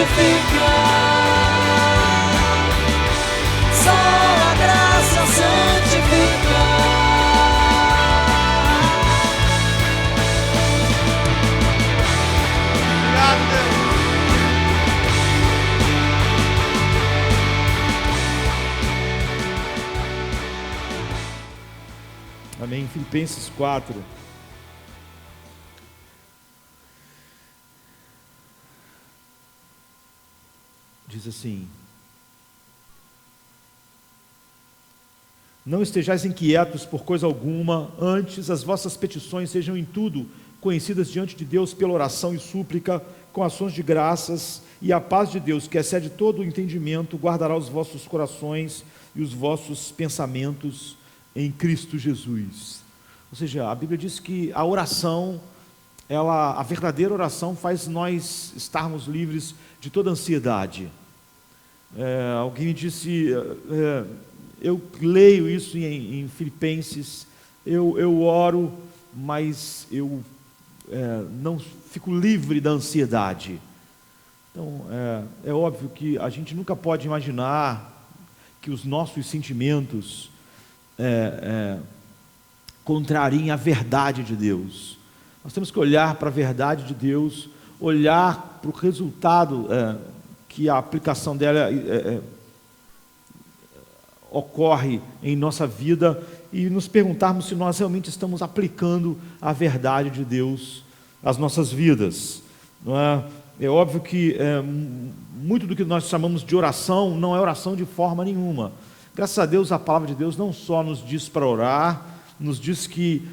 santifica. Só a graça santifica. Obrigado, Deus. Amém. Filipenses 4. Diz assim: não estejais inquietos por coisa alguma, antes as vossas petições sejam em tudo conhecidas diante de Deus pela oração e súplica, com ações de graças, e a paz de Deus, que excede todo o entendimento, guardará os vossos corações e os vossos pensamentos em Cristo Jesus. Ou seja, a Bíblia diz que a oração, a verdadeira oração faz nós estarmos livres de toda ansiedade. Alguém me disse, eu leio isso em Filipenses, eu oro, mas eu não fico livre da ansiedade. Então, é óbvio que a gente nunca pode imaginar que os nossos sentimentos contrariem a verdade de Deus. Nós temos que olhar para a verdade de Deus, olhar para o resultado que a aplicação dela ocorre em nossa vida e nos perguntarmos se nós realmente estamos aplicando a verdade de Deus às nossas vidas. Não é? É óbvio que muito do que nós chamamos de oração não é oração de forma nenhuma. Graças a Deus, a palavra de Deus não só nos diz para orar, nos diz que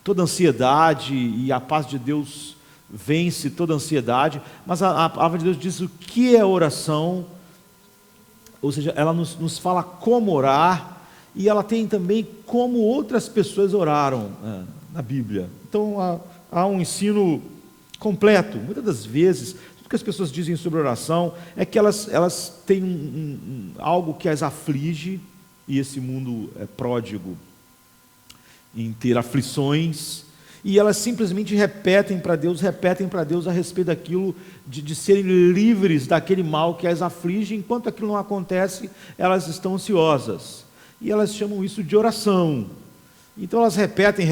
toda ansiedade e a paz de Deus vence toda ansiedade, mas a palavra de Deus diz o que é oração, ou seja, ela nos fala como orar, e ela tem também como outras pessoas oraram na Bíblia. Então há um ensino completo. Muitas das vezes, tudo que as pessoas dizem sobre oração é que elas têm algo que as aflige, e esse mundo é pródigo em ter aflições, e elas simplesmente repetem para Deus a respeito daquilo, de serem livres daquele mal que as aflige. Enquanto aquilo não acontece, elas estão ansiosas, e elas chamam isso de oração. Então elas repetem,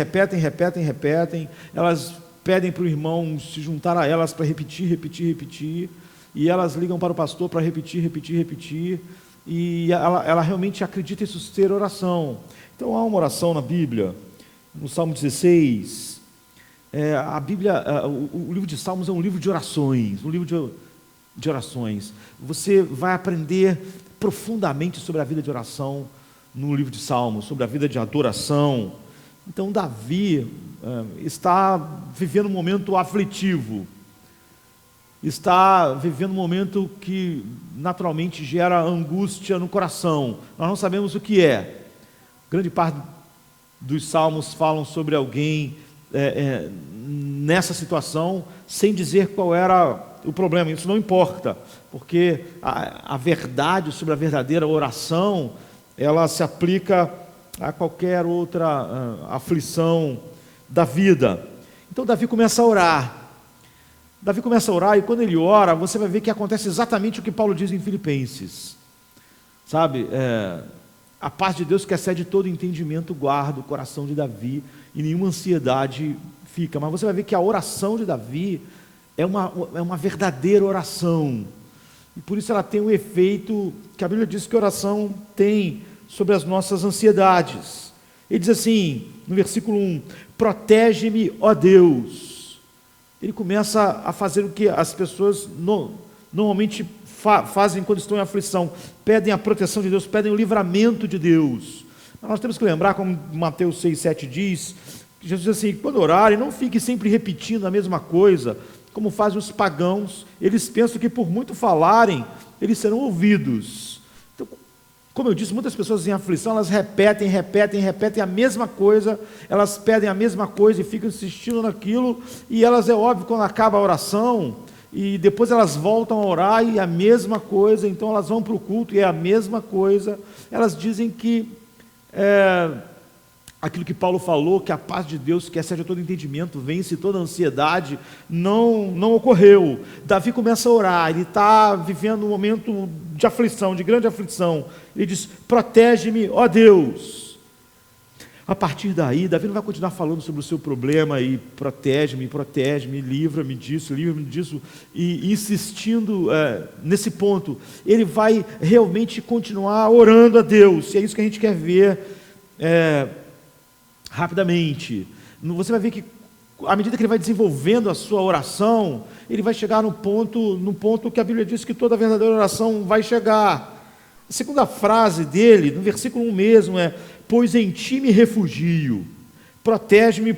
elas pedem para o irmão se juntar a elas para repetir, e elas ligam para o pastor para repetir, e ela realmente acredita isso ser oração. Então há uma oração na Bíblia, no Salmo 16, a Bíblia, o livro de Salmos é um livro de orações, de orações. Você vai aprender profundamente sobre a vida de oração no livro de Salmos, sobre a vida de adoração. Então Davi está vivendo um momento aflitivo, está vivendo um momento que naturalmente gera angústia no coração. Nós não sabemos o que é. Grande parte dos salmos falam sobre alguém nessa situação, sem dizer qual era o problema. Isso não importa, porque a verdade sobre a verdadeira oração, ela se aplica a qualquer outra aflição da vida. Então Davi começa a orar. E quando ele ora, você vai ver que acontece exatamente o que Paulo diz em Filipenses. Sabe, a paz de Deus que excede todo entendimento guarda o coração de Davi, e nenhuma ansiedade fica. Mas você vai ver que a oração de Davi é uma verdadeira oração, e por isso ela tem o efeito que a Bíblia diz que a oração tem sobre as nossas ansiedades. Ele diz assim, no versículo 1, protege-me, ó Deus. Ele começa a fazer o que as pessoas normalmente fazem quando estão em aflição, pedem a proteção de Deus, pedem o livramento de Deus. Mas nós temos que lembrar, como Mateus 6,7 diz, que Jesus diz assim, quando orarem, não fiquem sempre repetindo a mesma coisa, como fazem os pagãos. Eles pensam que por muito falarem, eles serão ouvidos. Então, como eu disse, muitas pessoas em aflição, elas repetem a mesma coisa, elas pedem a mesma coisa e ficam insistindo naquilo, e elas, é óbvio, quando acaba a oração, e depois elas voltam a orar, e a mesma coisa, então elas vão para o culto, e é a mesma coisa. Elas dizem que aquilo que Paulo falou, que a paz de Deus, que excede todo entendimento, vence toda ansiedade, não ocorreu. Davi começa a orar, ele está vivendo um momento de aflição, de grande aflição. Ele diz: protege-me, ó Deus. A partir daí, Davi não vai continuar falando sobre o seu problema e protege-me, livra-me disso, e insistindo nesse ponto. Ele vai realmente continuar orando a Deus, e é isso que a gente quer ver rapidamente. Você vai ver que, à medida que ele vai desenvolvendo a sua oração, ele vai chegar no ponto que a Bíblia diz que toda verdadeira oração vai chegar. A segunda frase dele, no versículo 1 mesmo, é: pois em ti me refugio, protege-me,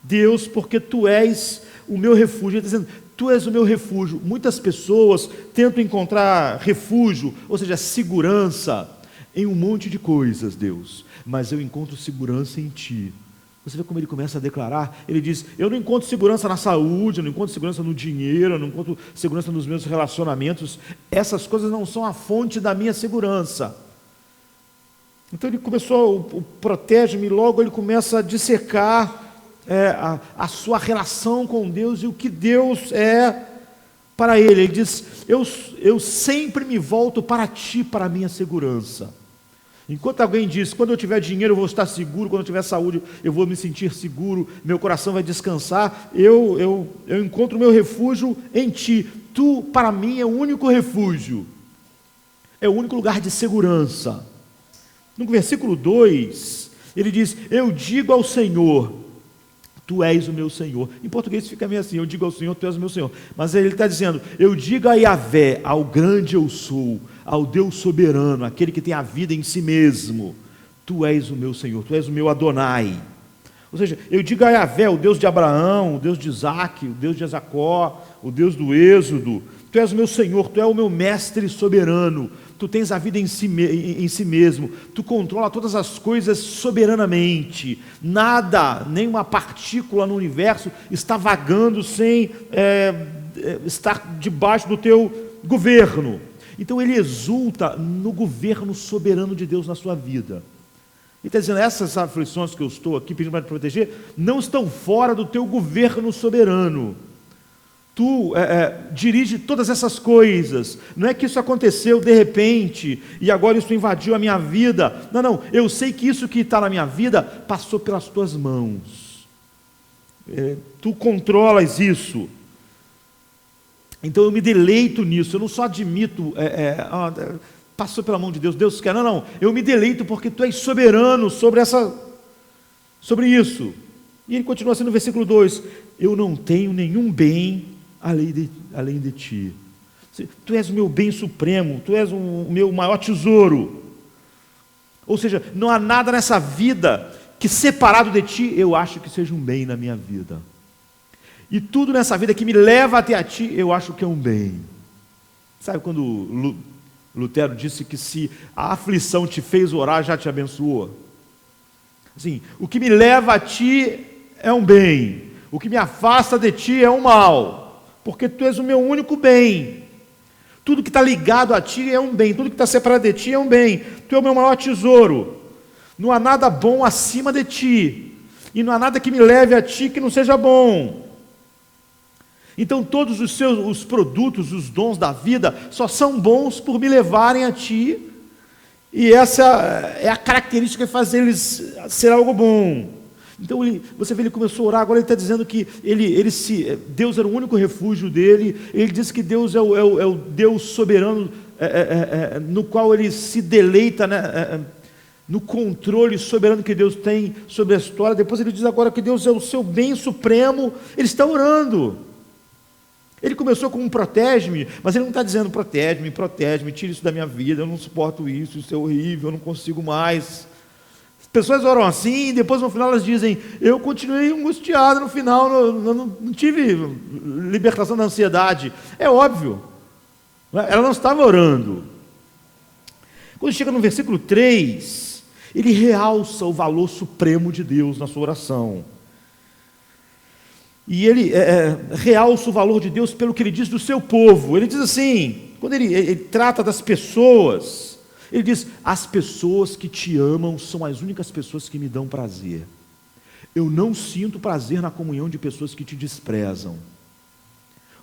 Deus, porque tu és o meu refúgio. Ele está dizendo: tu és o meu refúgio. Muitas pessoas tentam encontrar refúgio, ou seja, segurança, em um monte de coisas, Deus, mas eu encontro segurança em ti. Você vê como ele começa a declarar? Ele diz: eu não encontro segurança na saúde, eu não encontro segurança no dinheiro, eu não encontro segurança nos meus relacionamentos. Essas coisas não são a fonte da minha segurança. Então ele começou, o protege-me, logo ele começa a dissecar a sua relação com Deus e o que Deus é para ele. Ele diz: eu sempre me volto para ti, para a minha segurança. Enquanto alguém diz: quando eu tiver dinheiro eu vou estar seguro, quando eu tiver saúde eu vou me sentir seguro, meu coração vai descansar, eu encontro o meu refúgio em ti. Tu, para mim, é o único refúgio, é o único lugar de segurança. No versículo 2, ele diz: eu digo ao Senhor, tu és o meu Senhor. Em português fica meio assim: eu digo ao Senhor, tu és o meu Senhor. Mas ele está dizendo: eu digo a Yahvé, ao grande eu sou, ao Deus soberano, aquele que tem a vida em si mesmo, tu és o meu Senhor, tu és o meu Adonai. Ou seja, eu digo a Yahvé, o Deus de Abraão, o Deus de Isaac, o Deus de Jacó, o Deus do Êxodo: tu és o meu Senhor, tu és o meu mestre soberano, tu tens a vida em si mesmo, tu controla todas as coisas soberanamente, nada, nenhuma partícula no universo está vagando sem estar debaixo do teu governo. Então ele exulta no governo soberano de Deus na sua vida. Ele está dizendo: essas aflições que eu estou aqui pedindo para te proteger não estão fora do teu governo soberano. Tu dirige todas essas coisas. Não é que isso aconteceu de repente e agora isso invadiu a minha vida. Não, eu sei que isso que está na minha vida passou pelas tuas mãos. Tu controlas isso. Então eu me deleito nisso. Eu não só admito, passou pela mão de Deus, Deus quer. Não, eu me deleito porque tu és soberano sobre isso. E ele continua assim no versículo 2: eu não tenho nenhum bem além de ti. Tu és o meu bem supremo, tu és o meu maior tesouro. Ou seja, não há nada nessa vida que, separado de ti, eu acho que seja um bem na minha vida. E tudo nessa vida que me leva até a ti, eu acho que é um bem. Sabe quando Lutero disse que se a aflição te fez orar, já te abençoou? Assim, o que me leva a ti é um bem, o que me afasta de ti é um mal, porque tu és o meu único bem. Tudo que está ligado a ti é um bem, tudo que está separado de ti é um bem. Tu é o meu maior tesouro. Não há nada bom acima de ti, e não há nada que me leve a ti que não seja bom. Então todos os produtos, os dons da vida só são bons por me levarem a ti, e essa é a característica que faz eles ser algo bom. Então você vê, ele começou a orar, agora ele está dizendo que Deus era o único refúgio dele. Ele diz que Deus é o Deus soberano, no qual ele se deleita, no controle soberano que Deus tem sobre a história. Depois ele diz agora que Deus é o seu bem supremo. Ele está orando. Ele começou com um protege-me, mas ele não está dizendo protege-me, tira isso da minha vida, eu não suporto isso é horrível, eu não consigo mais. As pessoas oram assim, e depois no final elas dizem: eu continuei angustiado no final, não tive libertação da ansiedade. É óbvio, ela não estava orando. Quando chega no versículo 3, ele realça o valor supremo de Deus na sua oração. E ele realça o valor de Deus pelo que ele diz do seu povo. Ele diz assim, quando ele trata das pessoas, Ele diz: as pessoas que te amam são as únicas pessoas que me dão prazer. Eu não sinto prazer na comunhão de pessoas que te desprezam.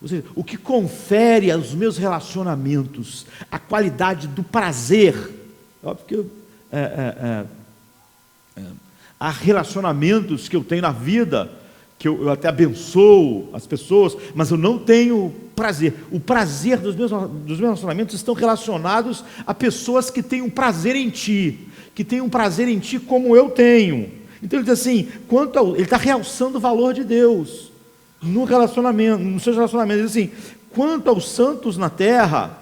Ou seja, o que confere aos meus relacionamentos a qualidade do prazer, óbvio que há relacionamentos que eu tenho na vida, que eu até abençoo as pessoas, mas eu não tenho prazer. O prazer dos meus relacionamentos estão relacionados a pessoas que têm um prazer em ti, que têm um prazer em ti como eu tenho. Então ele diz assim, ele está realçando o valor de Deus no relacionamento, nos seus relacionamentos. Ele diz assim, quanto aos santos na terra,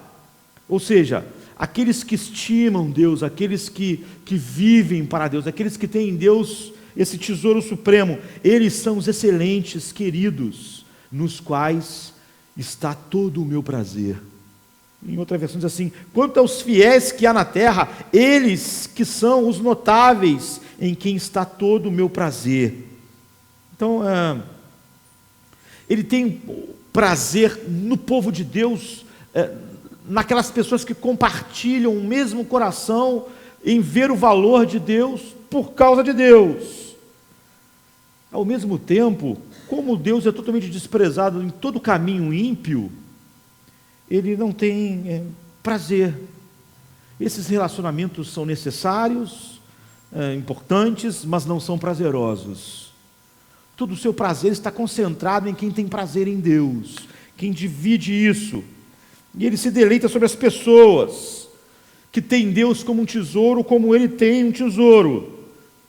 ou seja, aqueles que estimam Deus, aqueles que vivem para Deus, aqueles que têm em Deus esse tesouro supremo, eles são os excelentes, queridos, nos quais está todo o meu prazer. Em outra versão diz assim, quanto aos fiéis que há na terra, eles que são os notáveis, em quem está todo o meu prazer. Então, ele tem prazer no povo de Deus, naquelas pessoas que compartilham o mesmo coração em ver o valor de Deus por causa de Deus. Ao mesmo tempo, como Deus é totalmente desprezado em todo caminho ímpio, ele não tem prazer. Esses relacionamentos são necessários, importantes, mas não são prazerosos. Todo o seu prazer está concentrado em quem tem prazer em Deus, quem divide isso. E ele se deleita sobre as pessoas que têm Deus como um tesouro, como ele tem um tesouro.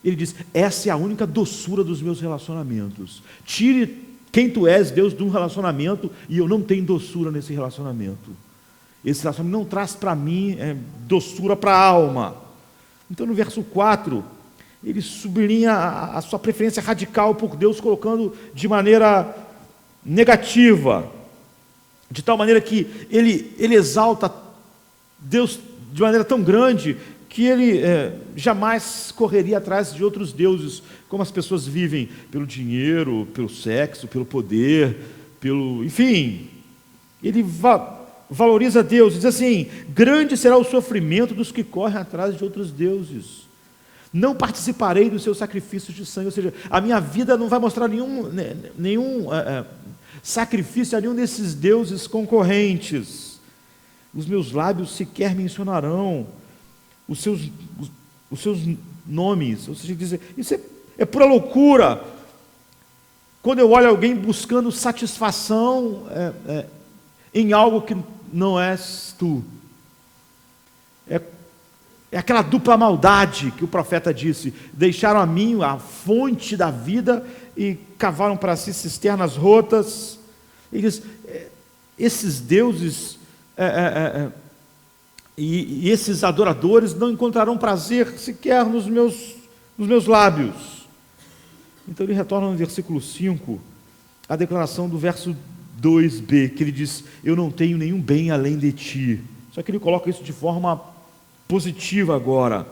Ele diz, essa é a única doçura dos meus relacionamentos. Tire quem tu és, Deus, de um relacionamento, e eu não tenho doçura nesse relacionamento. Esse relacionamento não traz para mim doçura para a alma. Então no verso 4, ele sublinha a sua preferência radical por Deus, colocando de maneira negativa, de tal maneira que ele exalta Deus de maneira tão grande, que ele jamais correria atrás de outros deuses, como as pessoas vivem, pelo dinheiro, pelo sexo, pelo poder, enfim, ele valoriza Deus, diz assim, grande será o sofrimento dos que correm atrás de outros deuses, não participarei dos seus sacrifícios de sangue, ou seja, a minha vida não vai mostrar nenhum sacrifício a nenhum desses deuses concorrentes, os meus lábios sequer mencionarão os seus nomes, ou seja, dizer, isso é pura loucura. Quando eu olho alguém buscando satisfação em algo que não és tu, é aquela dupla maldade que o profeta disse, deixaram a mim a fonte da vida e cavaram para si cisternas rotas. Ele diz, esses deuses e esses adoradores não encontrarão prazer sequer nos meus lábios. Então ele retorna no versículo 5, a declaração do verso 2b, que ele diz, eu não tenho nenhum bem além de ti. Só que ele coloca isso de forma positiva agora.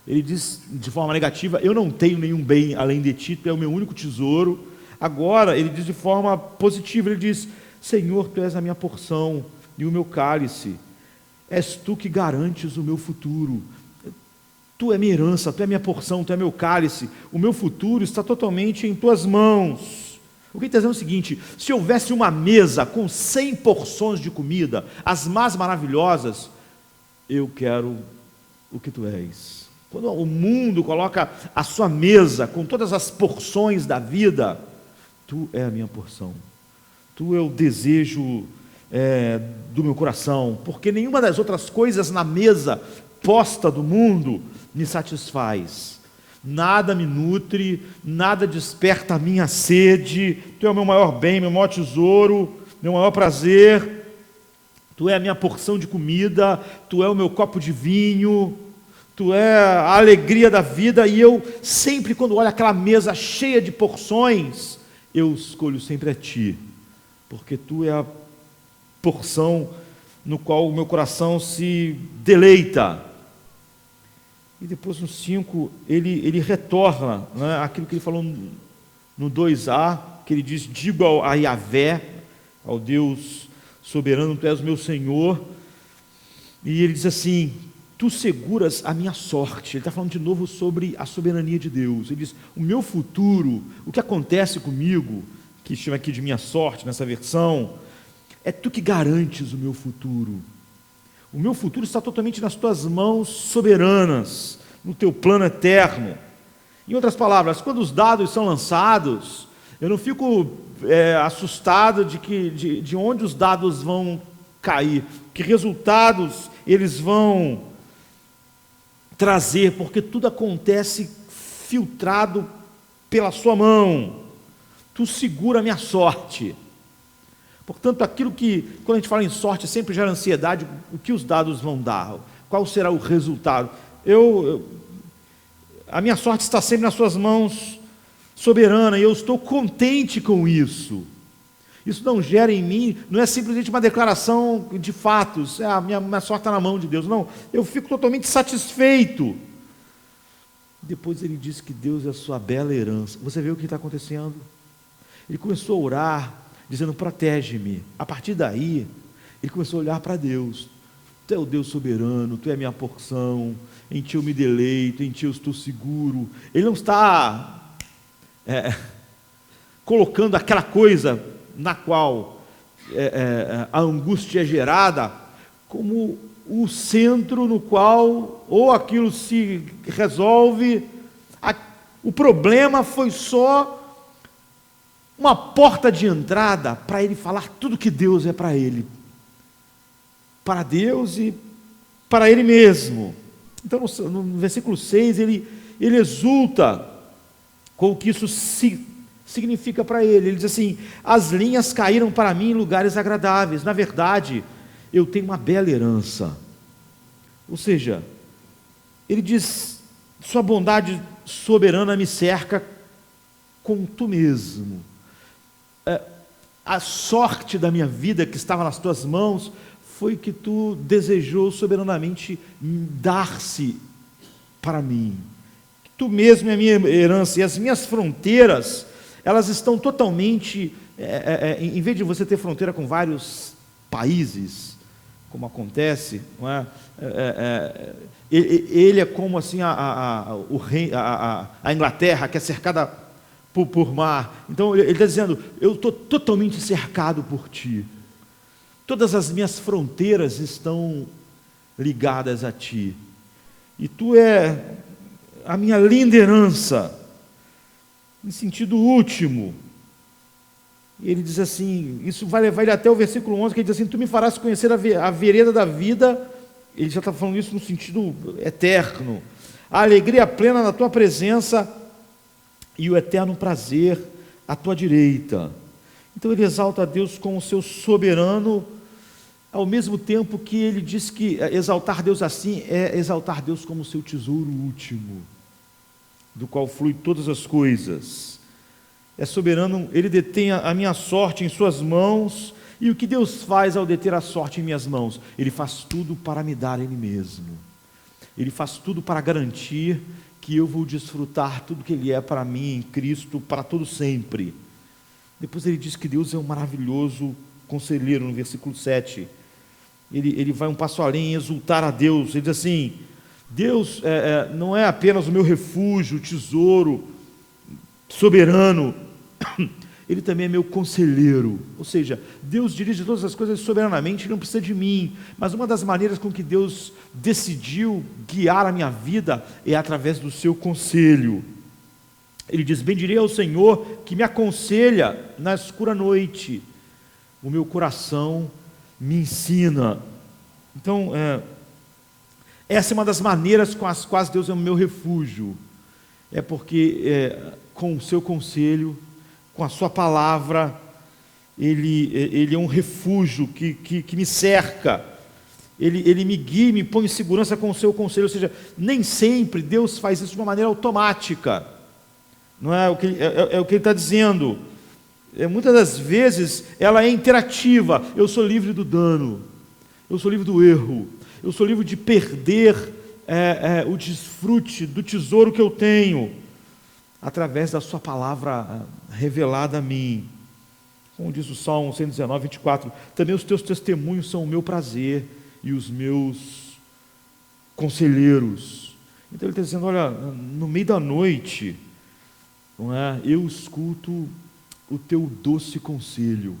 Ele diz de forma negativa, eu não tenho nenhum bem além de ti, tu é o meu único tesouro. Agora ele diz de forma positiva, ele diz, Senhor, tu és a minha porção e o meu cálice. És tu que garantes o meu futuro. Tu é minha herança, tu é minha porção, tu é meu cálice. O meu futuro está totalmente em tuas mãos. O que ele está dizendo é o seguinte, se houvesse uma mesa com 100 porções de comida, as mais maravilhosas, eu quero o que tu és. Quando o mundo coloca a sua mesa com todas as porções da vida, tu é a minha porção. Tu é o desejo do meu coração, porque nenhuma das outras coisas na mesa posta do mundo me satisfaz, nada me nutre, nada desperta a minha sede. Tu é o meu maior bem, meu maior tesouro, meu maior prazer, tu é a minha porção de comida, tu é o meu copo de vinho, tu é a alegria da vida. E eu sempre, quando olho aquela mesa cheia de porções, eu escolho sempre a ti, porque tu é a porção no qual o meu coração se deleita. E depois no 5, ele retorna, né, aquilo que ele falou no 2a, que ele diz, digo a Yahvé, ao Deus soberano, tu és o meu Senhor. E ele diz assim, tu seguras a minha sorte. Ele está falando de novo sobre a soberania de Deus. Ele diz, o meu futuro, o que acontece comigo, que chama aqui de minha sorte nessa versão, é tu que garantes o meu futuro. O meu futuro está totalmente nas tuas mãos soberanas, no teu plano eterno. Em outras palavras, quando os dados são lançados, eu não fico assustado de onde os dados vão cair, que resultados eles vão trazer, porque tudo acontece filtrado pela sua mão. Tu segura a minha sorte. Portanto, aquilo que, quando a gente fala em sorte, sempre gera ansiedade, o que os dados vão dar, qual será o resultado. A minha sorte está sempre nas suas mãos, soberana, e eu estou contente com isso. Isso não gera em mim, não é simplesmente uma declaração de fatos, a minha sorte está na mão de Deus, não, eu fico totalmente satisfeito. Depois ele diz que Deus é a sua bela herança. Você vê o que está acontecendo? Ele começou a orar, dizendo, protege-me. A partir daí, ele começou a olhar para Deus. Tu é o Deus soberano, tu é a minha porção, em ti eu me deleito, em ti eu estou seguro. Ele não está colocando aquela coisa na qual a angústia é gerada como o centro no qual ou aquilo se resolve. O problema foi só uma porta de entrada para ele falar tudo que Deus é para ele, para Deus e para ele mesmo. Então no versículo 6 ele exulta com o que isso significa para ele. Ele diz assim, as linhas caíram para mim em lugares agradáveis, na verdade eu tenho uma bela herança. Ou seja, ele diz, sua bondade soberana me cerca com tu mesmo. A sorte da minha vida que estava nas tuas mãos foi que tu desejou soberanamente dar-se para mim. Tu mesmo é a minha herança, e as minhas fronteiras, elas estão totalmente, em vez de você ter fronteira com vários países, como acontece, não é? Ele é como assim a Inglaterra, que é cercada por mar. Então ele está dizendo, eu estou totalmente cercado por ti, todas as minhas fronteiras estão ligadas a ti, e tu é a minha linda herança. Em sentido último, ele diz assim, isso vai levar ele até o versículo 11, que ele diz assim, tu me farás conhecer a vereda da vida. Ele já está falando isso no sentido eterno, a alegria plena na tua presença e o eterno prazer à tua direita. Então ele exalta a Deus como o seu soberano, ao mesmo tempo que ele diz que exaltar Deus assim é exaltar Deus como o seu tesouro último, do qual flui todas as coisas. É soberano, ele detém a minha sorte em suas mãos. E o que Deus faz ao deter a sorte em minhas mãos? Ele faz tudo para me dar Ele mesmo. Ele faz tudo para garantir que eu vou desfrutar tudo que Ele é para mim em Cristo, para todo sempre. Depois ele diz que Deus é um maravilhoso conselheiro, no versículo 7. Ele vai um passo além em exultar a Deus. Ele diz assim, Deus não é apenas o meu refúgio, o tesouro soberano, Ele também é meu conselheiro. Ou seja, Deus dirige todas as coisas soberanamente, Ele não precisa de mim. Mas uma das maneiras com que Deus decidiu guiar a minha vida é através do seu conselho. Ele diz, bendirei ao Senhor que me aconselha na escura noite. O meu coração me ensina. Então, essa é uma das maneiras com as quais Deus é o meu refúgio. É porque com o seu conselho, com a sua palavra, Ele é um refúgio que me cerca, Ele me guia, me põe em segurança com o seu conselho. Ou seja, nem sempre Deus faz isso de uma maneira automática, não é o que Ele está dizendo. Muitas das vezes ela é interativa. Eu sou livre do dano, eu sou livre do erro, eu sou livre de perder o desfrute do tesouro que eu tenho, através da sua palavra revelada a mim. Como diz o Salmo 119, 24, também os teus testemunhos são o meu prazer, e os meus conselheiros. Então ele está dizendo, olha, no meio da noite, não é? Eu escuto o teu doce conselho,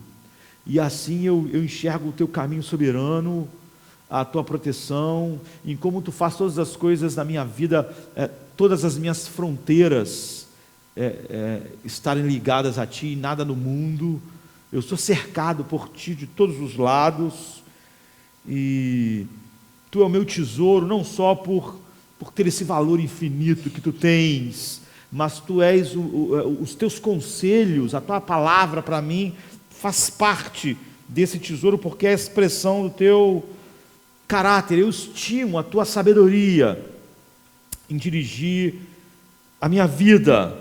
e assim eu enxergo o teu caminho soberano, a tua proteção, em como tu faz todas as coisas na minha vida, todas as minhas fronteiras estarem ligadas a ti, e nada no mundo. Eu sou cercado por ti de todos os lados, e tu é o meu tesouro, não só por ter esse valor infinito que tu tens, mas tu és os teus conselhos, a tua palavra para mim faz parte desse tesouro, porque é a expressão do teu caráter. Eu estimo a tua sabedoria em dirigir a minha vida,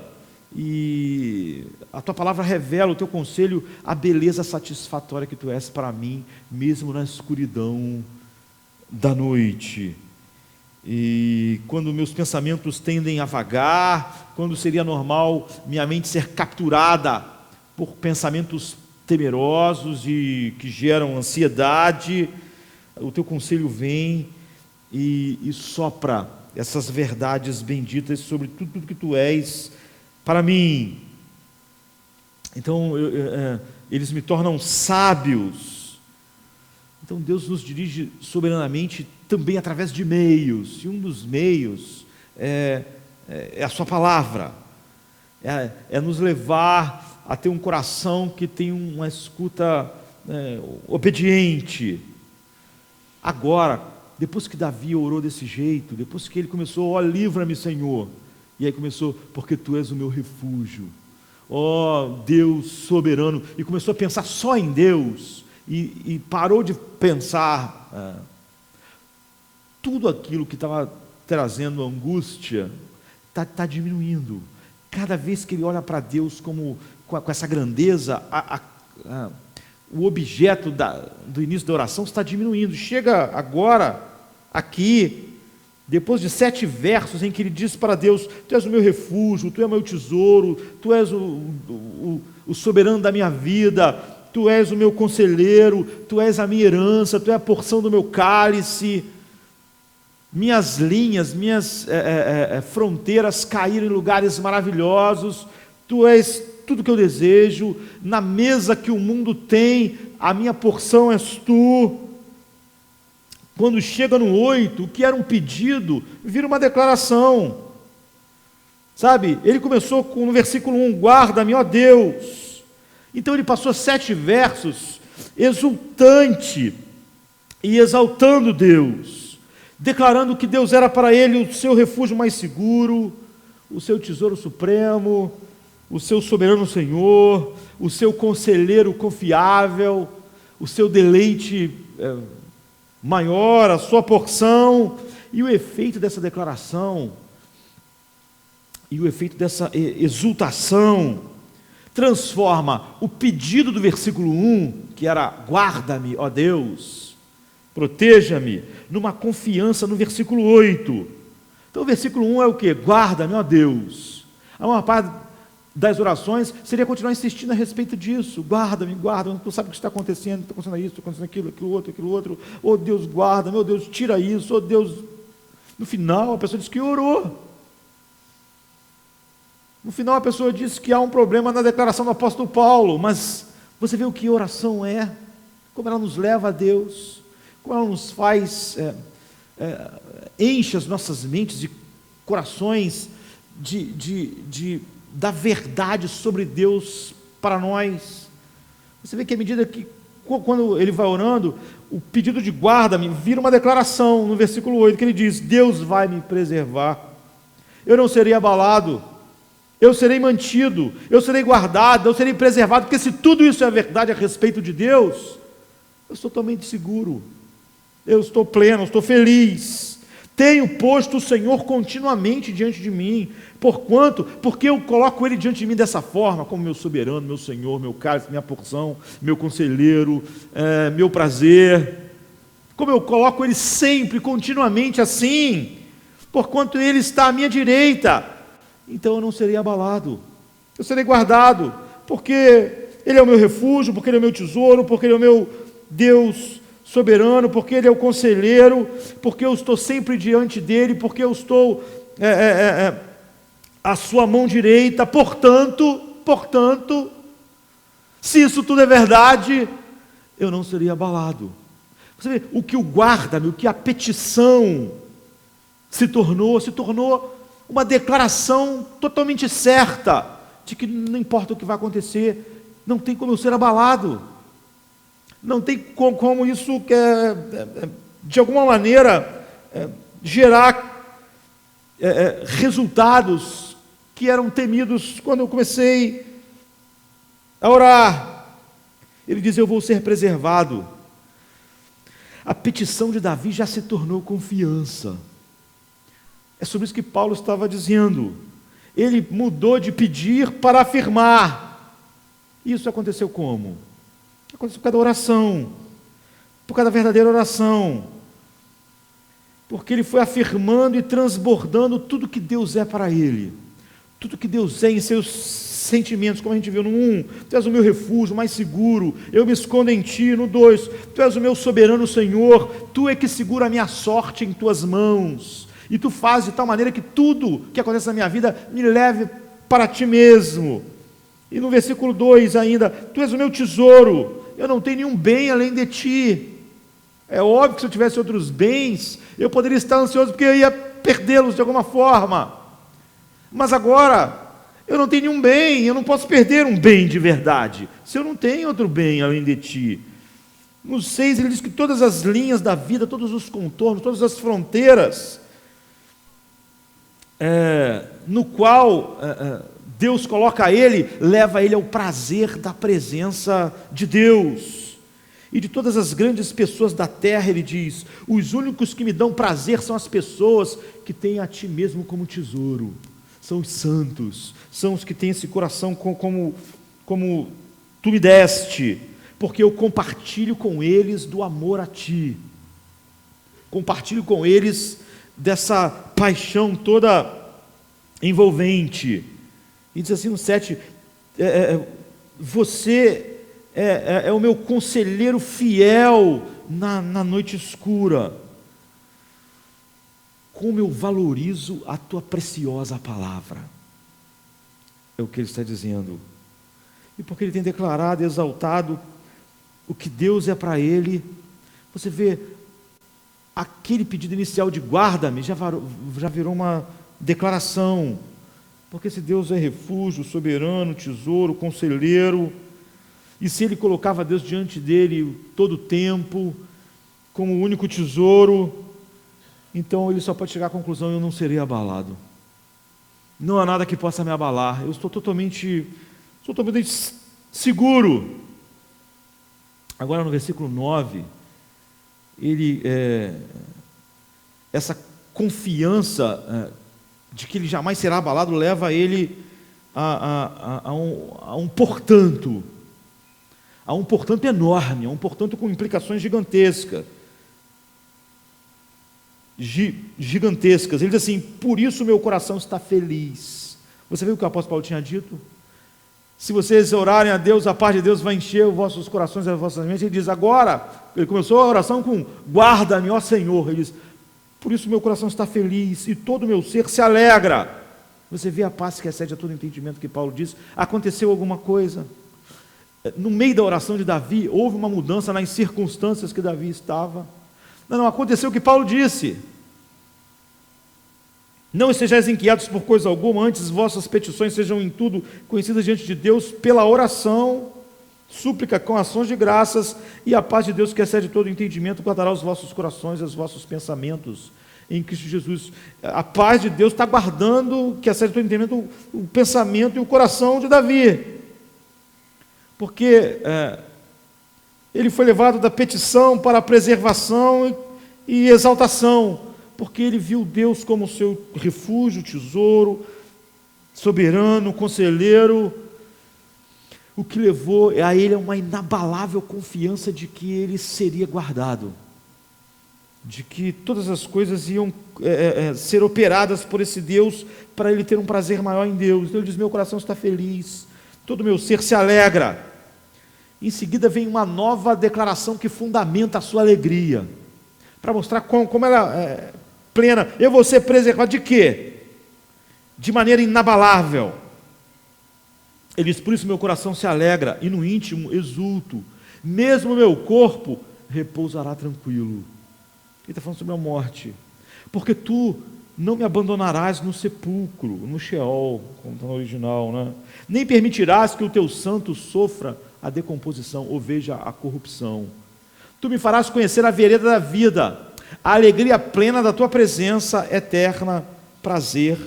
e a tua palavra revela, o teu conselho, a beleza satisfatória que tu és para mim, mesmo na escuridão da noite. E quando meus pensamentos tendem a vagar, quando seria normal minha mente ser capturada por pensamentos temerosos e que geram ansiedade, o teu conselho vem e sopra essas verdades benditas sobre tudo que tu és para mim. Então eles me tornam sábios. Então Deus nos dirige soberanamente também através de meios, e um dos meios é a sua palavra, é nos levar a ter um coração que tem uma escuta obediente. Agora, depois que Davi orou desse jeito, depois que ele começou, ó, livra-me, Senhor, e aí começou, porque tu és o meu refúgio, ó Deus soberano, e começou a pensar só em Deus, e parou de pensar tudo aquilo que estava trazendo angústia, está diminuindo. Cada vez que ele olha para Deus com essa grandeza, o objeto do início da oração está diminuindo. Chega agora, aqui, depois de 7 versos em que ele diz para Deus, tu és o meu refúgio, tu és o meu tesouro, tu és o soberano da minha vida, tu és o meu conselheiro, tu és a minha herança, tu és a porção do meu cálice, minhas linhas, minhas fronteiras caíram em lugares maravilhosos, tu és tudo que eu desejo, na mesa que o mundo tem, a minha porção és tu. Quando chega no 8, o que era um pedido, vira uma declaração, sabe? Ele começou no versículo 1, guarda-me, ó Deus. Então ele passou 7 versos, exultante e exaltando Deus, declarando que Deus era para ele o seu refúgio mais seguro, o seu tesouro supremo, o seu soberano Senhor, o seu conselheiro confiável, o seu deleite maior, a sua porção. E o efeito dessa declaração, e o efeito dessa exultação, transforma o pedido do versículo 1, que era guarda-me, ó Deus, proteja-me, numa confiança no versículo 8. Então o versículo 1 é o que? Guarda-me, ó Deus. A maior parte das orações seria continuar insistindo a respeito disso. Guarda-me, guarda-me, tu sabe o que está acontecendo, está acontecendo isso, está acontecendo aquilo outro. Oh Deus, guarda, meu Deus, tira isso, oh Deus. No final a pessoa diz que orou. No final a pessoa diz que há um problema na declaração do apóstolo Paulo, mas você vê o que oração é, como ela nos leva a Deus, como ela nos faz, enche as nossas mentes e corações da verdade sobre Deus para nós. Você vê que à medida que, quando ele vai orando, o pedido de guarda-me vira uma declaração no versículo 8, que ele diz, Deus vai me preservar, eu não serei abalado, eu serei mantido, eu serei guardado, eu serei preservado, porque se tudo isso é verdade a respeito de Deus, eu estou totalmente seguro, eu estou pleno, eu estou feliz, tenho posto o Senhor continuamente diante de mim, porque eu coloco Ele diante de mim dessa forma, como meu soberano, meu Senhor, meu cálice, minha porção, meu conselheiro, meu prazer, como eu coloco Ele sempre, continuamente assim, porquanto Ele está à minha direita, então eu não serei abalado, eu serei guardado, porque Ele é o meu refúgio, porque Ele é o meu tesouro, porque Ele é o meu Deus soberano, porque Ele é o conselheiro, porque eu estou sempre diante dEle, porque eu estou à sua mão direita, portanto, se isso tudo é verdade, eu não seria abalado. Você vê, o que o guarda-me, o que a petição se tornou uma declaração totalmente certa, de que não importa o que vai acontecer, não tem como eu ser abalado, não tem como isso, de alguma maneira, gerar resultados que eram temidos quando eu comecei a orar. Ele diz: eu vou ser preservado. A petição de Davi já se tornou confiança. É sobre isso que Paulo estava dizendo. Ele mudou de pedir para afirmar. Isso aconteceu como? Aconteceu por causa da oração, por causa da verdadeira oração, porque ele foi afirmando e transbordando tudo que Deus é para ele, tudo que Deus é em seus sentimentos, como a gente viu no 1, tu és o meu refúgio mais seguro, eu me escondo em ti. No 2, tu és o meu soberano Senhor, tu é que segura a minha sorte em tuas mãos, e tu fazes de tal maneira que tudo que acontece na minha vida me leve para ti mesmo. E no versículo 2 ainda, tu és o meu tesouro, eu não tenho nenhum bem além de ti. É óbvio que se eu tivesse outros bens, eu poderia estar ansioso porque eu ia perdê-los de alguma forma, mas agora eu não tenho nenhum bem, eu não posso perder um bem de verdade, se eu não tenho outro bem além de ti. No 6 ele diz que todas as linhas da vida, todos os contornos, todas as fronteiras, no qual Deus coloca ele, leva ele ao prazer da presença de Deus. E de todas as grandes pessoas da terra, ele diz: os únicos que me dão prazer são as pessoas que têm a ti mesmo como tesouro, são os santos, são os que têm esse coração como tu me deste, porque eu compartilho com eles do amor a ti, compartilho com eles dessa paixão toda envolvente. E diz assim no 7, você é o meu conselheiro fiel na noite escura. Como eu valorizo a tua preciosa palavra. É o que ele está dizendo. E porque ele tem declarado, exaltado o que Deus é para ele, você vê, aquele pedido inicial de guarda-me já virou uma declaração. Porque se Deus é refúgio, soberano, tesouro, conselheiro, e se ele colocava Deus diante dele todo o tempo, como o único tesouro, então ele só pode chegar à conclusão: eu não serei abalado. Não há nada que possa me abalar. Eu estou totalmente seguro. Agora no versículo 9, essa confiança de que ele jamais será abalado, leva ele a um portanto enorme, a um portanto com implicações gigantescas. Ele diz assim: por isso meu coração está feliz. Você viu o que o apóstolo Paulo tinha dito? Se vocês orarem a Deus, a paz de Deus vai encher os vossos corações e as vossas mentes. Ele diz agora, ele começou a oração com: guarda-me, ó Senhor. Ele diz: por isso meu coração está feliz e todo o meu ser se alegra. Você vê a paz que excede a todo entendimento que Paulo diz. Aconteceu alguma coisa no meio da oração de Davi, houve uma mudança nas circunstâncias que Davi estava. Não, aconteceu o que Paulo disse: não estejais inquietos por coisa alguma, antes vossas petições sejam em tudo conhecidas diante de Deus pela oração, súplica com ações de graças, e a paz de Deus que excede todo entendimento guardará os vossos corações e os vossos pensamentos em Cristo Jesus. A paz de Deus está guardando, que excede todo entendimento, o pensamento e o coração de Davi, porque ele foi levado da petição para a preservação e exaltação, porque ele viu Deus como seu refúgio, tesouro, soberano, conselheiro, o que levou a ele a uma inabalável confiança de que ele seria guardado, de que todas as coisas iam ser operadas por esse Deus, para ele ter um prazer maior em Deus. Então ele diz: meu coração está feliz, todo o meu ser se alegra. Em seguida vem uma nova declaração que fundamenta a sua alegria, para mostrar como ela é plena. Eu vou ser preservado de quê? De maneira inabalável. Ele diz: por isso meu coração se alegra e no íntimo exulto, mesmo o meu corpo repousará tranquilo. Ele está falando sobre a morte. Porque tu não me abandonarás no sepulcro, no Sheol, como está no original, né? Nem permitirás que o teu santo sofra a decomposição, ou veja, a corrupção. Tu me farás conhecer a vereda da vida, a alegria plena da tua presença eterna, prazer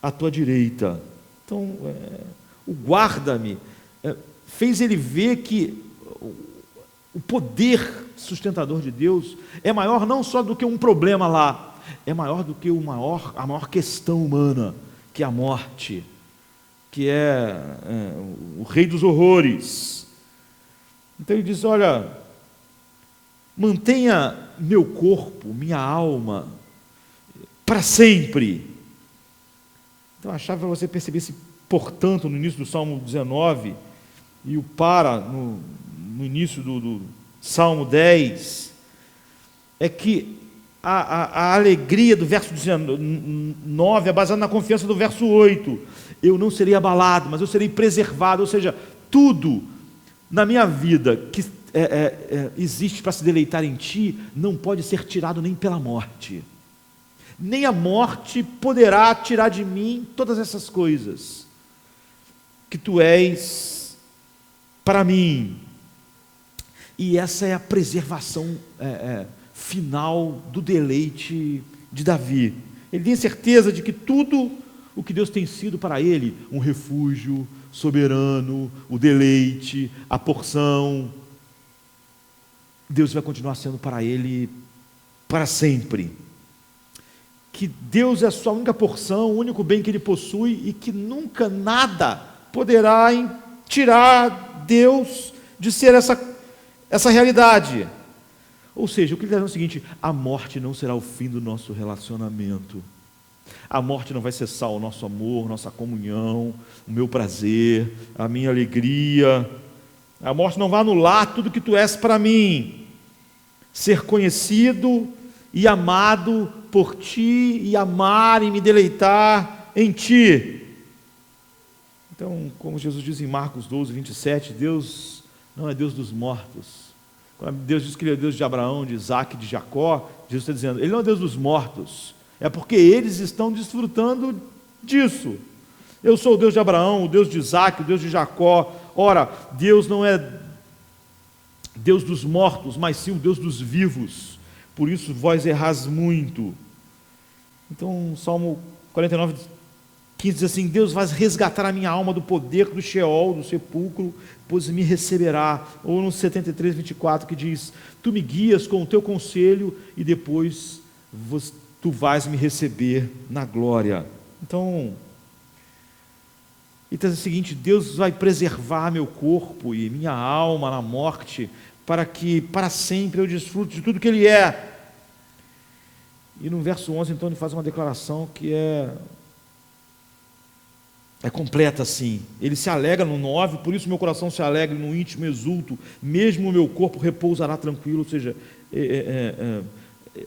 à tua direita. Então, o guarda-me fez ele ver que o poder sustentador de Deus é maior não só do que um problema lá, é maior do que a maior questão humana, que é a morte, que é o rei dos horrores. Então ele diz: olha, mantenha meu corpo, minha alma, para sempre. Então a chave para você perceber se, portanto, no início do Salmo 19, e o no início do Salmo 10, é que a alegria do verso 19 é baseada na confiança do verso 8. Eu não serei abalado, mas eu serei preservado. Ou seja, tudo na minha vida que existe para se deleitar em ti, não pode ser tirado nem pela morte. Nem a morte poderá tirar de mim todas essas coisas que tu és para mim. E essa é a preservação final do deleite de Davi. Ele tem certeza de que tudo o que Deus tem sido para ele, um refúgio soberano, o deleite, a porção, Deus vai continuar sendo para ele para sempre. Que Deus é a sua única porção, o único bem que ele possui, e que nunca nada poderá tirar Deus de ser essa realidade. Ou seja, o que ele está dizendo é o seguinte: a morte não será o fim do nosso relacionamento. A morte não vai cessar o nosso amor, nossa comunhão, o meu prazer, a minha alegria. A morte não vai anular tudo que tu és para mim. Ser conhecido e amado por ti, e amar e me deleitar em ti. Então, como Jesus diz em Marcos 12, 27, Deus não é Deus dos mortos. Quando Deus diz que Ele é Deus de Abraão, de Isaac, de Jacó, Jesus está dizendo: Ele não é Deus dos mortos, é porque eles estão desfrutando disso. Eu sou o Deus de Abraão, o Deus de Isaac, o Deus de Jacó. Ora, Deus não é Deus dos mortos, mas sim o Deus dos vivos. Por isso vós errais muito. Então, Salmo 49, 15 diz assim: Deus vai resgatar a minha alma do poder do Sheol, do sepulcro, pois me receberá. Ou no 73, 24, que diz: tu me guias com o teu conselho, e depois tu vais me receber na glória. Então, ele diz o seguinte: Deus vai preservar meu corpo e minha alma na morte, para que para sempre eu desfrute de tudo que Ele é. E no verso 11, então, ele faz uma declaração que é completa assim. Ele se alegra no 9, por isso meu coração se alegra, no íntimo exulto, mesmo o meu corpo repousará tranquilo. Ou seja,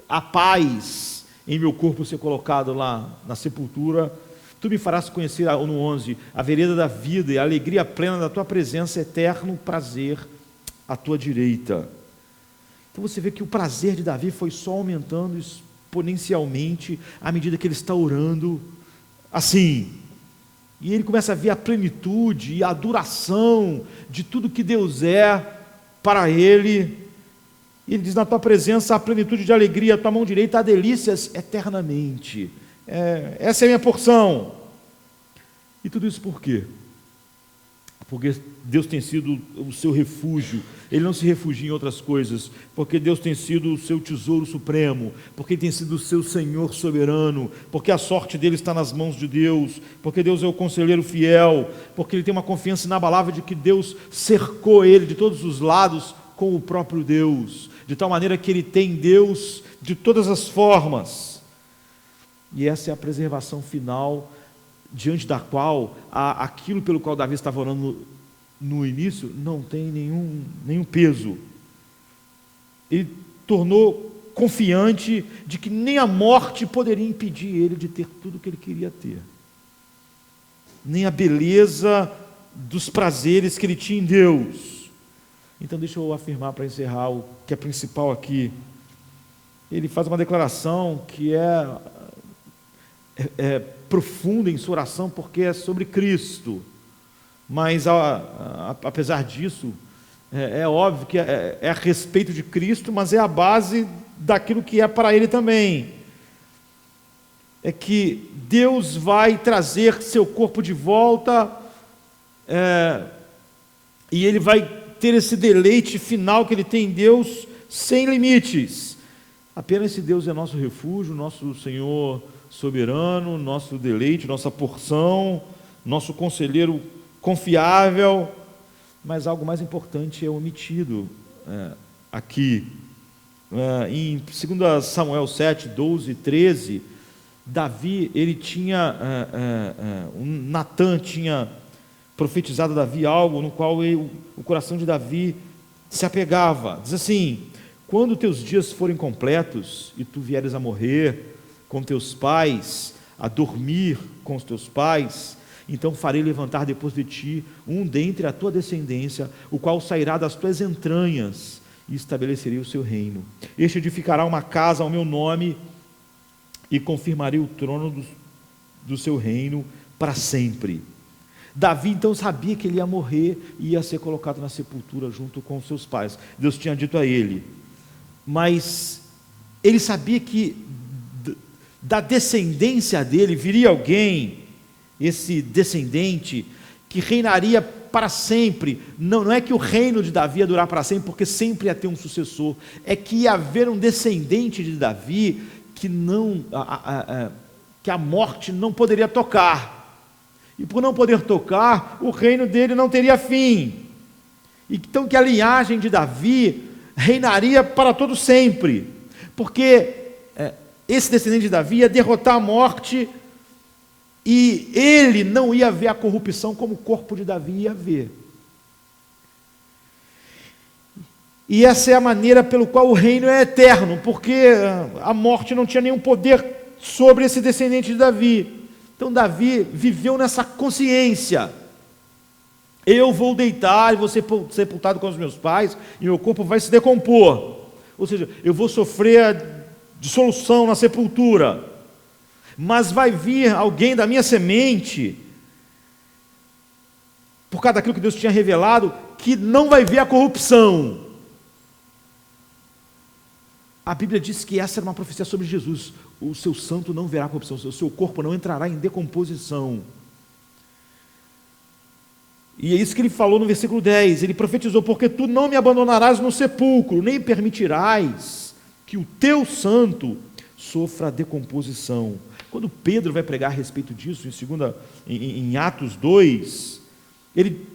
a paz em meu corpo ser colocado lá na sepultura. Tu me farás conhecer, no 11, a vereda da vida e a alegria plena da tua presença, eterno prazer à tua direita. Então você vê que o prazer de Davi foi só aumentando exponencialmente à medida que ele está orando assim. E ele começa a ver a plenitude e a duração de tudo que Deus é para ele. E ele diz: na tua presença há plenitude de alegria, a tua mão direita há delícias eternamente. Essa é a minha porção. E tudo isso por quê? Porque Deus tem sido o seu refúgio. Ele não se refugia em outras coisas. Porque Deus tem sido o seu tesouro supremo. Porque Ele tem sido o seu Senhor soberano. Porque a sorte dele está nas mãos de Deus. Porque Deus é o conselheiro fiel. Porque ele tem uma confiança inabalável de que Deus cercou ele de todos os lados com o próprio Deus. De tal maneira que ele tem Deus de todas as formas. E essa é a preservação final, diante da qual aquilo pelo qual Davi estava orando no início, não tem nenhum peso. Ele tornou confiante de que nem a morte poderia impedir ele de ter tudo o que ele queria ter. Nem a beleza dos prazeres que ele tinha em Deus. Então deixa eu afirmar para encerrar o que é principal aqui. Ele faz uma declaração que é profunda em sua oração, porque é sobre Cristo. Mas apesar disso, é óbvio que é a respeito de Cristo, mas é a base daquilo que é para ele também. É que Deus vai trazer seu corpo de volta, e ele vai ter esse deleite final que ele tem em Deus, sem limites. Apenas esse Deus é nosso refúgio, nosso Senhor soberano, nosso deleite, nossa porção, nosso conselheiro confiável. Mas algo mais importante é omitido aqui. Em 2 Samuel 7, 12 e 13, Davi, ele tinha, Natã tinha profetizado a Davi algo no qual o coração de Davi se apegava. Diz assim: quando teus dias forem completos e tu vieres a morrer com teus pais, a dormir com os teus pais, então farei levantar depois de ti um dentre a tua descendência, o qual sairá das tuas entranhas, e estabelecerei o seu reino. Este edificará uma casa ao meu nome, e confirmarei o trono do seu reino para sempre. Davi então sabia que ele ia morrer e ia ser colocado na sepultura junto com seus pais. Deus tinha dito a ele, mas ele sabia que da descendência dele viria alguém, esse descendente, que reinaria para sempre. Não é que o reino de Davi ia durar para sempre, porque sempre ia ter um sucessor. É que ia haver um descendente de Davi que a morte não poderia tocar. E por não poder tocar, o reino dele não teria fim. Então que a linhagem de Davi reinaria para todo sempre. Porque esse descendente de Davi ia derrotar a morte, e ele não ia ver a corrupção como o corpo de Davi ia ver. E essa é a maneira pelo qual o reino é eterno, porque a morte não tinha nenhum poder sobre esse descendente de Davi. Então Davi viveu nessa consciência: eu vou deitar e vou ser sepultado com os meus pais, e meu corpo vai se decompor. Ou seja, eu vou sofrer a dissolução na sepultura, mas vai vir alguém da minha semente, por causa daquilo que Deus tinha revelado, que não vai ver a corrupção. A Bíblia diz que essa era uma profecia sobre Jesus: o seu santo não verá corrupção, o seu corpo não entrará em decomposição. E é isso que ele falou no versículo 10, ele profetizou: porque tu não me abandonarás no sepulcro, nem permitirás que o teu santo sofra decomposição. Quando Pedro vai pregar a respeito disso, em Atos 2,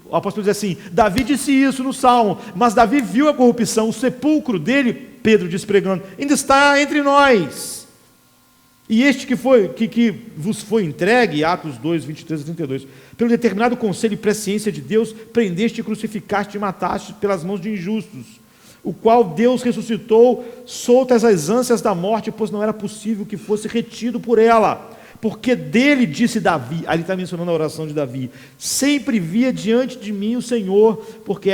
o apóstolo diz assim: Davi disse isso no Salmo, mas Davi viu a corrupção, o sepulcro dele, Pedro diz pregando, ainda está entre nós. E este que vos foi entregue, Atos 2, 23 a 32, pelo determinado conselho e presciência de Deus, prendeste, crucificaste e mataste pelas mãos de injustos, o qual Deus ressuscitou, soltas as ânsias da morte, pois não era possível que fosse retido por ela. Porque dele disse Davi, ali está mencionando a oração de Davi: sempre via diante de mim o Senhor, porque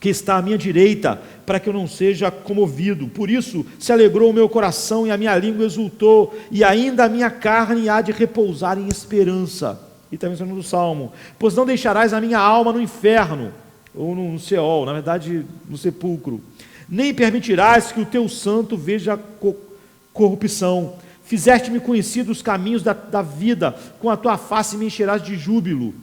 está à minha direita, para que eu não seja comovido. Por isso se alegrou o meu coração e a minha língua exultou, e ainda a minha carne há de repousar em esperança. E está mencionando o Salmo: pois não deixarás a minha alma no inferno, ou no Seol, na verdade no sepulcro, nem permitirás que o teu santo veja corrupção. Fizeste-me conhecido os caminhos da vida, com a tua face me encherás de júbilo.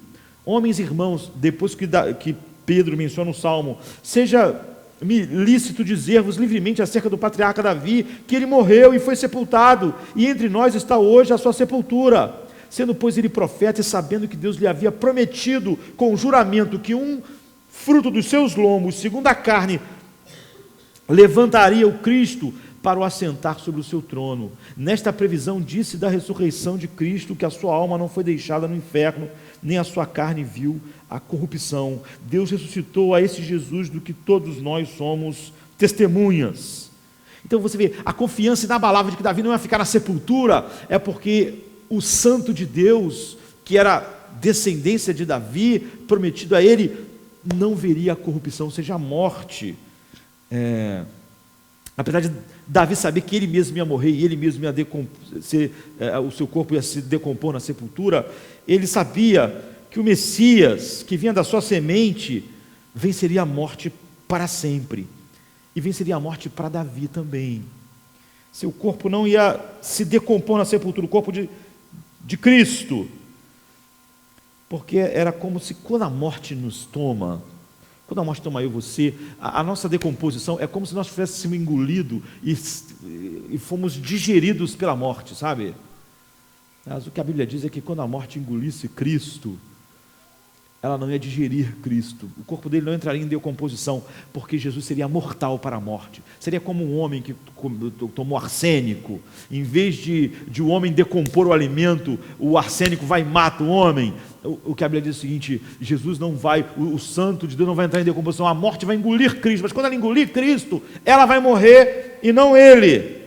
Homens e irmãos, depois que Pedro menciona o Salmo, seja-me lícito dizer-vos livremente acerca do patriarca Davi, que ele morreu e foi sepultado, e entre nós está hoje a sua sepultura. Sendo, pois, ele profeta, e sabendo que Deus lhe havia prometido com juramento que um fruto dos seus lombos, segundo a carne, levantaria o Cristo para o assentar sobre o seu trono. Nesta previsão disse da ressurreição de Cristo, que a sua alma não foi deixada no inferno, nem a sua carne viu a corrupção. Deus ressuscitou a esse Jesus do que todos nós somos testemunhas. Então você vê, a confiança inabalável de que Davi não ia ficar na sepultura, é porque o santo de Deus, que era descendência de Davi, prometido a ele, não veria a corrupção, ou seja, a morte. Apesar de Davi saber que ele mesmo ia morrer e ele mesmo ia o seu corpo ia se decompor na sepultura, ele sabia que o Messias, que vinha da sua semente, venceria a morte para sempre, e venceria a morte para Davi também. Seu corpo não ia se decompor na sepultura, o corpo de Cristo, porque era como se quando a morte nos toma, quando a morte toma eu e você, a nossa decomposição é como se nós tivéssemos engolido e fomos digeridos pela morte, sabe? Mas o que a Bíblia diz é que quando a morte engolisse Cristo, ela não ia digerir Cristo, o corpo dele não entraria em decomposição, porque Jesus seria mortal para a morte. Seria como um homem que tomou arsênico, em vez de o homem decompor o alimento, o arsênico vai e mata o homem. O que a Bíblia diz é o seguinte: Jesus não vai, o santo de Deus não vai entrar em decomposição, a morte vai engolir Cristo, mas quando ela engolir Cristo, ela vai morrer e não ele.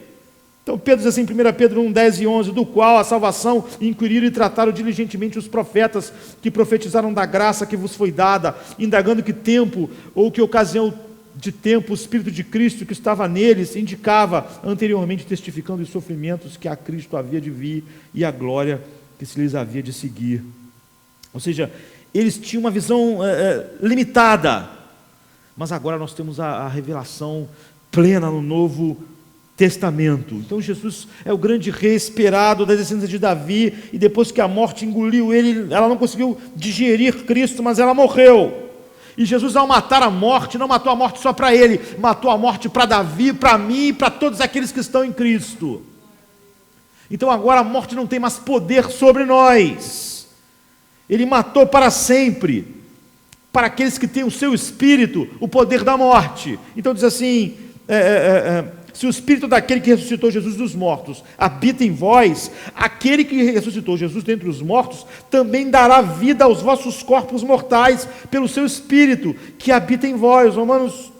Então Pedro diz assim, 1 Pedro 1, 10 e 11, do qual a salvação inquiriram e trataram diligentemente os profetas que profetizaram da graça que vos foi dada, indagando que tempo ou que ocasião de tempo o Espírito de Cristo que estava neles indicava anteriormente, testificando os sofrimentos que a Cristo havia de vir e a glória que se lhes havia de seguir. Ou seja, eles tinham uma visão limitada, mas agora nós temos a revelação plena no Novo Testamento. Então Jesus é o grande rei esperado da descendência de Davi, e depois que a morte engoliu ele, ela não conseguiu digerir Cristo, mas ela morreu. E Jesus, ao matar a morte, não matou a morte só para ele, matou a morte para Davi, para mim e para todos aqueles que estão em Cristo. Então agora a morte não tem mais poder sobre nós. Ele matou para sempre, para aqueles que têm o seu espírito, o poder da morte. Então diz assim, se o Espírito daquele que ressuscitou Jesus dos mortos habita em vós, aquele que ressuscitou Jesus dentre os mortos também dará vida aos vossos corpos mortais pelo seu Espírito que habita em vós. Romanos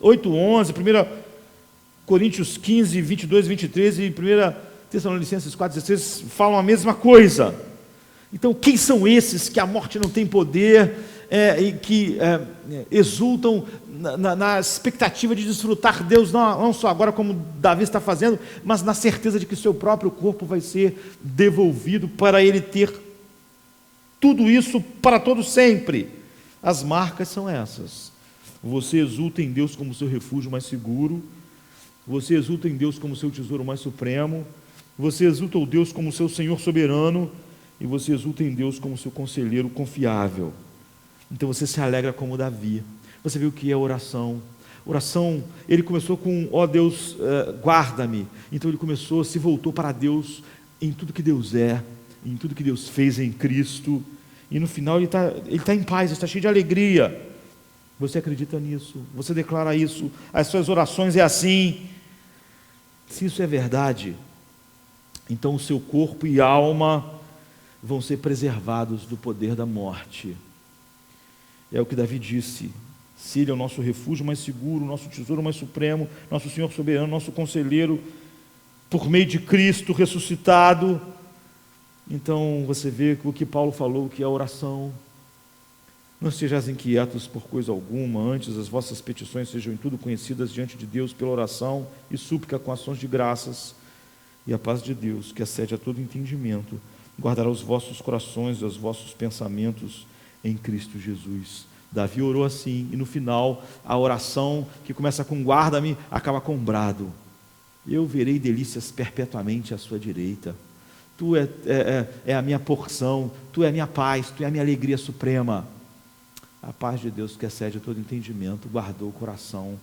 8:11, 1 Coríntios 15, 22, 23 e 1 Tessalonicenses 4:16 falam a mesma coisa. Então quem são esses que a morte não tem poder e que exultam na expectativa de desfrutar Deus, não só agora como Davi está fazendo, mas na certeza de que seu próprio corpo vai ser devolvido para ele ter tudo isso para todo sempre? As marcas são essas. Você exulta em Deus como seu refúgio mais seguro, você exulta em Deus como seu tesouro mais supremo, você exulta em Deus como seu Senhor soberano, e você exulta em Deus como seu conselheiro confiável. Então você se alegra como Davi. Você viu o que é oração? Oração, ele começou com, ó Deus, guarda-me. Então ele se voltou para Deus em tudo que Deus é, em tudo que Deus fez em Cristo. E no final ele está em paz, está cheio de alegria. Você acredita nisso? Você declara isso? As suas orações é assim? Se isso é verdade, então o seu corpo e alma vão ser preservados do poder da morte. É o que Davi disse: se Ele é o nosso refúgio mais seguro, nosso tesouro mais supremo, nosso Senhor soberano, nosso conselheiro, por meio de Cristo ressuscitado. Então você vê o que Paulo falou, que é a oração. Não estejais inquietos por coisa alguma, antes as vossas petições sejam em tudo conhecidas diante de Deus pela oração e súplica com ações de graças, e a paz de Deus, que excede a todo entendimento, guardará os vossos corações e os vossos pensamentos em Cristo Jesus. Davi orou assim, e no final, a oração que começa com guarda-me, acaba com brado: eu verei delícias perpetuamente à sua direita. Tu é a minha porção, tu é a minha paz, tu é a minha alegria suprema. A paz de Deus, que excede todo entendimento, guardou o coração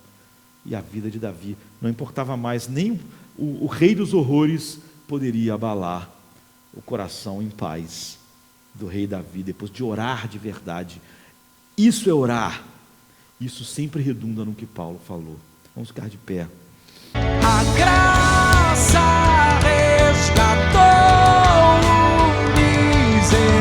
e a vida de Davi. Não importava mais, nem o rei dos horrores poderia abalar o coração em paz do rei Davi, depois de orar de verdade. Isso é orar. Isso sempre redunda no que Paulo falou. Vamos ficar de pé. A graça resgatou o miserável.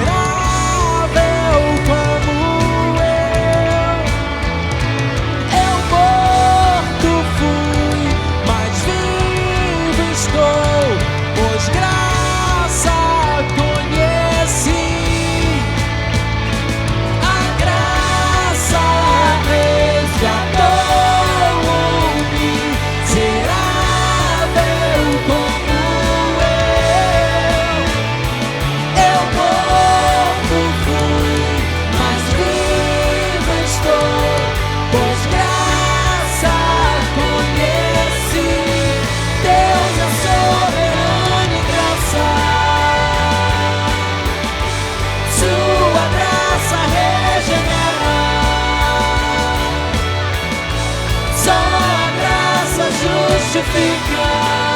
santifica.